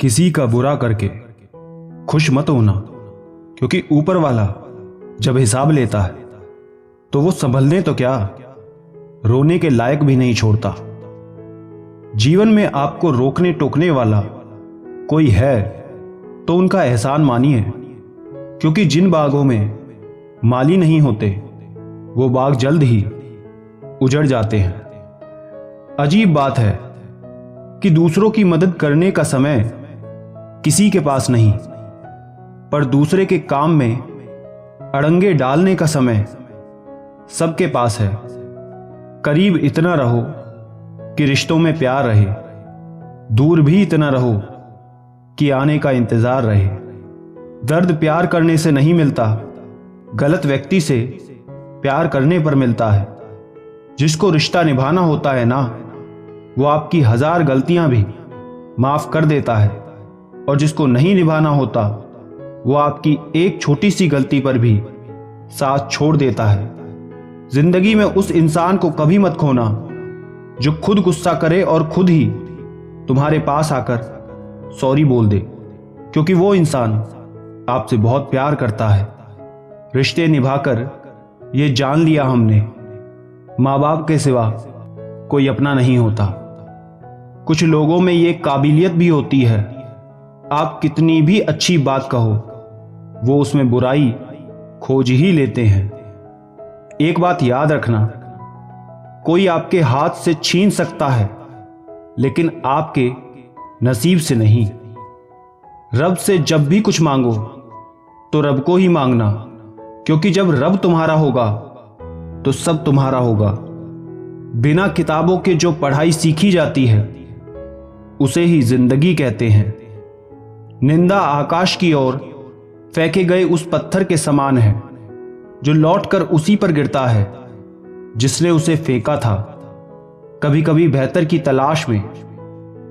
किसी का बुरा करके खुश मत होना, क्योंकि ऊपर वाला जब हिसाब लेता है तो वो संभलने तो क्या, रोने के लायक भी नहीं छोड़ता। जीवन में आपको रोकने टोकने वाला कोई है तो उनका एहसान मानिए, क्योंकि जिन बागों में माली नहीं होते वो बाग जल्द ही उजड़ जाते हैं। अजीब बात है कि दूसरों की मदद करने का समय किसी के पास नहीं, पर दूसरे के काम में अड़ंगे डालने का समय सबके पास है। करीब इतना रहो कि रिश्तों में प्यार रहे, दूर भी इतना रहो कि आने का इंतजार रहे। दर्द प्यार करने से नहीं मिलता, गलत व्यक्ति से प्यार करने पर मिलता है। जिसको रिश्ता निभाना होता है ना, वो आपकी 1000 गलतियां भी माफ कर देता है, और जिसको नहीं निभाना होता वो आपकी एक छोटी सी गलती पर भी साथ छोड़ देता है। जिंदगी में उस इंसान को कभी मत खोना जो खुद गुस्सा करे और खुद ही तुम्हारे पास आकर सॉरी बोल दे, क्योंकि वो इंसान आपसे बहुत प्यार करता है। रिश्ते निभाकर ये जान लिया हमने, माँ बाप के सिवा कोई अपना नहीं होता। कुछ लोगों में ये काबिलियत भी होती है, आप कितनी भी अच्छी बात कहो वो उसमें बुराई खोज ही लेते हैं। एक बात याद रखना, कोई आपके हाथ से छीन सकता है लेकिन आपके नसीब से नहीं। रब से जब भी कुछ मांगो तो रब को ही मांगना, क्योंकि जब रब तुम्हारा होगा तो सब तुम्हारा होगा। बिना किताबों के जो पढ़ाई सीखी जाती है उसे ही जिंदगी कहते हैं। निंदा आकाश की ओर फेंके गए उस पत्थर के समान है जो लौटकर उसी पर गिरता है जिसने उसे फेंका था। कभी कभी बेहतर की तलाश में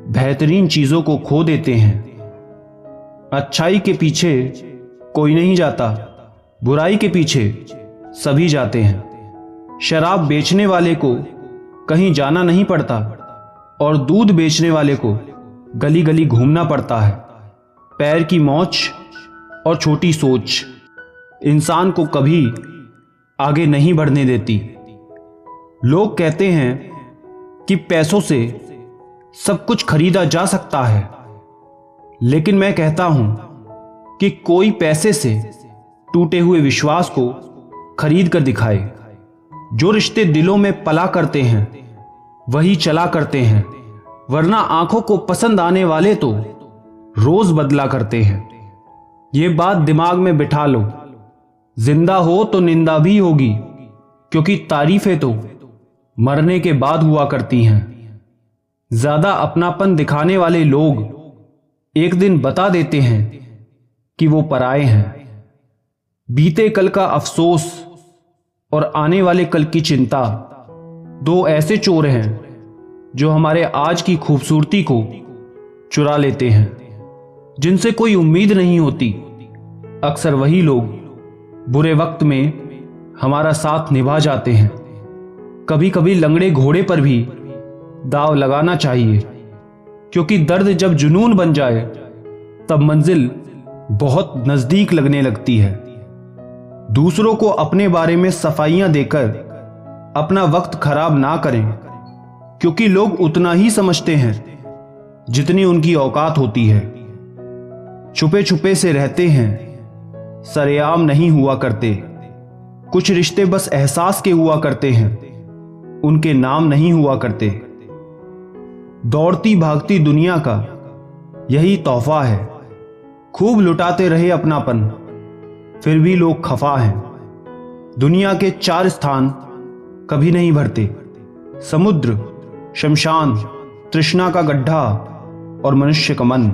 बेहतरीन चीजों को खो देते हैं। अच्छाई के पीछे कोई नहीं जाता, बुराई के पीछे सभी जाते हैं। शराब बेचने वाले को कहीं जाना नहीं पड़ता और दूध बेचने वाले को गली गली घूमना पड़ता है। पैर की मोच और छोटी सोच इंसान को कभी आगे नहीं बढ़ने देती। लोग कहते हैं कि पैसों से सब कुछ खरीदा जा सकता है, लेकिन मैं कहता हूं कि कोई पैसे से टूटे हुए विश्वास को खरीद कर दिखाए। जो रिश्ते दिलों में पला करते हैं वही चला करते हैं, वरना आंखों को पसंद आने वाले तो रोज बदला करते हैं। ये बात दिमाग में बिठा लो, जिंदा हो तो निंदा भी होगी, क्योंकि तारीफें तो मरने के बाद हुआ करती हैं। ज्यादा अपनापन दिखाने वाले लोग एक दिन बता देते हैं कि वो पराए हैं। बीते कल का अफसोस और आने वाले कल की चिंता दो ऐसे चोर हैं जो हमारे आज की खूबसूरती को चुरा लेते हैं। जिनसे कोई उम्मीद नहीं होती, अक्सर वही लोग बुरे वक्त में हमारा साथ निभा जाते हैं। कभी कभी लंगड़े घोड़े पर भी दाव लगाना चाहिए, क्योंकि दर्द जब जुनून बन जाए तब मंजिल बहुत नजदीक लगने लगती है। दूसरों को अपने बारे में सफाइयां देकर अपना वक्त खराब ना करें, क्योंकि लोग उतना ही समझते हैं जितनी उनकी औकात होती है। छुपे छुपे से रहते हैं, सरेआम नहीं हुआ करते। कुछ रिश्ते बस एहसास के हुआ करते हैं, उनके नाम नहीं हुआ करते। दौड़ती भागती दुनिया का यही तोहफा है, खूब लुटाते रहे अपनापन, फिर भी लोग खफा हैं। दुनिया के 4 स्थान कभी नहीं भरते, समुद्र, शमशान, तृष्णा का गड्ढा और मनुष्य का मन।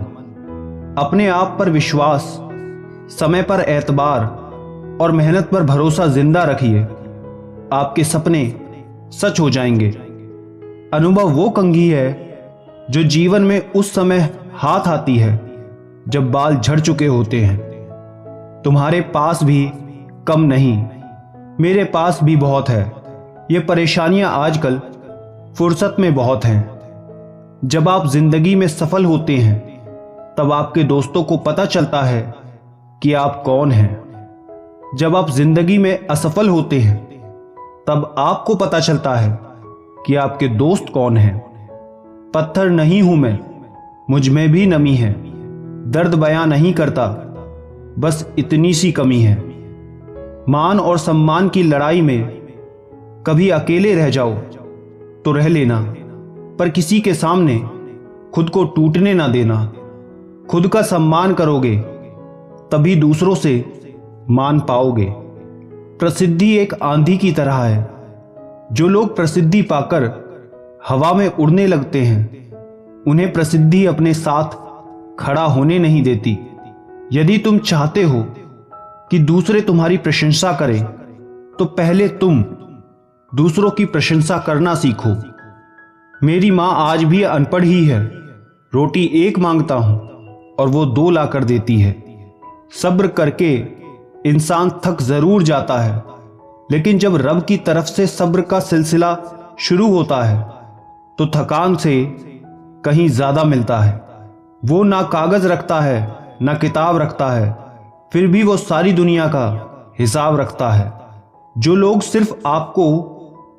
अपने आप पर विश्वास, समय पर एतबार और मेहनत पर भरोसा जिंदा रखिए, आपके सपने सच हो जाएंगे। अनुभव वो कंघी है जो जीवन में उस समय हाथ आती है जब बाल झड़ चुके होते हैं। तुम्हारे पास भी कम नहीं, मेरे पास भी बहुत है। ये परेशानियां आजकल फुर्सत में बहुत हैं। जब आप जिंदगी में सफल होते हैं तब आपके दोस्तों को पता चलता है कि आप कौन हैं। जब आप जिंदगी में असफल होते हैं तब आपको पता चलता है कि आपके दोस्त कौन हैं। पत्थर नहीं हूं मैं, मुझ में भी नमी है, दर्द बयां नहीं करता, बस इतनी सी कमी है। मान और सम्मान की लड़ाई में कभी अकेले रह जाओ तो रह लेना, पर किसी के सामने खुद को टूटने ना देना। खुद का सम्मान करोगे तभी दूसरों से मान पाओगे। प्रसिद्धि एक आंधी की तरह है। जो लोग प्रसिद्धि पाकर हवा में उड़ने लगते हैं उन्हें प्रसिद्धि अपने साथ खड़ा होने नहीं देती। यदि तुम चाहते हो कि दूसरे तुम्हारी प्रशंसा करें तो पहले तुम दूसरों की प्रशंसा करना सीखो। मेरी मां आज भी अनपढ़ ही है, रोटी एक मांगता हूं और वो 2 लाकर देती है। सब्र करके इंसान थक जरूर जाता है, लेकिन जब रब की तरफ से सब्र का सिलसिला शुरू होता है तो थकान से कहीं ज्यादा मिलता है। वो ना कागज रखता है ना किताब रखता है, फिर भी वो सारी दुनिया का हिसाब रखता है। जो लोग सिर्फ आपको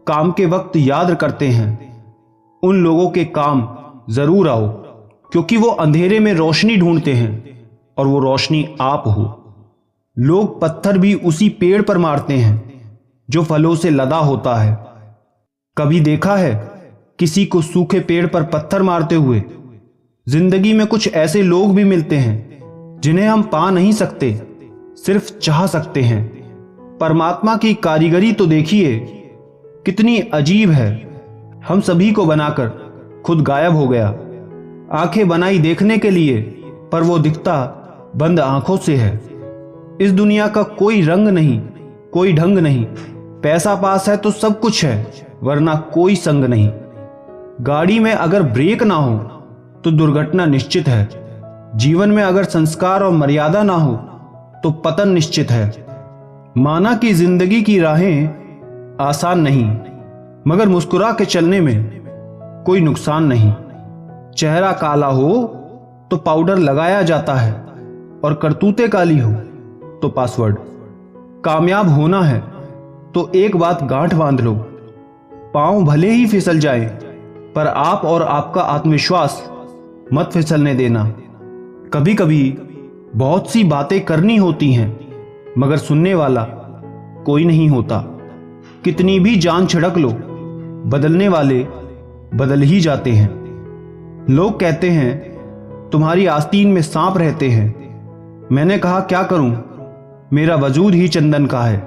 काम के वक्त याद करते हैं उन लोगों के काम जरूर आओ, क्योंकि वो अंधेरे में रोशनी ढूंढते हैं और वो रोशनी आप हो। लोग पत्थर भी उसी पेड़ पर मारते हैं जो फलों से लदा होता है। कभी देखा है किसी को सूखे पेड़ पर पत्थर मारते हुए? जिंदगी में कुछ ऐसे लोग भी मिलते हैं जिन्हें हम पा नहीं सकते, सिर्फ चाह सकते हैं। परमात्मा की कारीगरी तो देखिए कितनी अजीब है। हम सभी को बनाकर खुद गायब हो गया। आंखें बनाई देखने के लिए, पर वो दिखता बंद आंखों से है। इस दुनिया का कोई रंग नहीं, कोई ढंग नहीं। पैसा पास है तो सब कुछ है, वरना कोई संग नहीं। गाड़ी में अगर ब्रेक ना हो तो दुर्घटना निश्चित है। जीवन में अगर संस्कार और मर्यादा ना हो तो पतन निश्चित है। माना कि जिंदगी की राहें आसान नहीं, मगर मुस्कुरा के चलने में कोई नुकसान नहीं। चेहरा काला हो तो पाउडर लगाया जाता है, और करतूते काली हो तो पासवर्ड। कामयाब होना है तो एक बात गांठ बांध लो, पांव भले ही फिसल जाए पर आप और आपका आत्मविश्वास मत फिसलने देना। कभी कभी बहुत सी बातें करनी होती हैं, मगर सुनने वाला कोई नहीं होता। कितनी भी जान छिड़क लो, बदलने वाले बदल ही जाते हैं। लोग कहते हैं तुम्हारी आस्तीन में सांप रहते हैं। मैंने कहा क्या करूं, मेरा वजूद ही चंदन का है।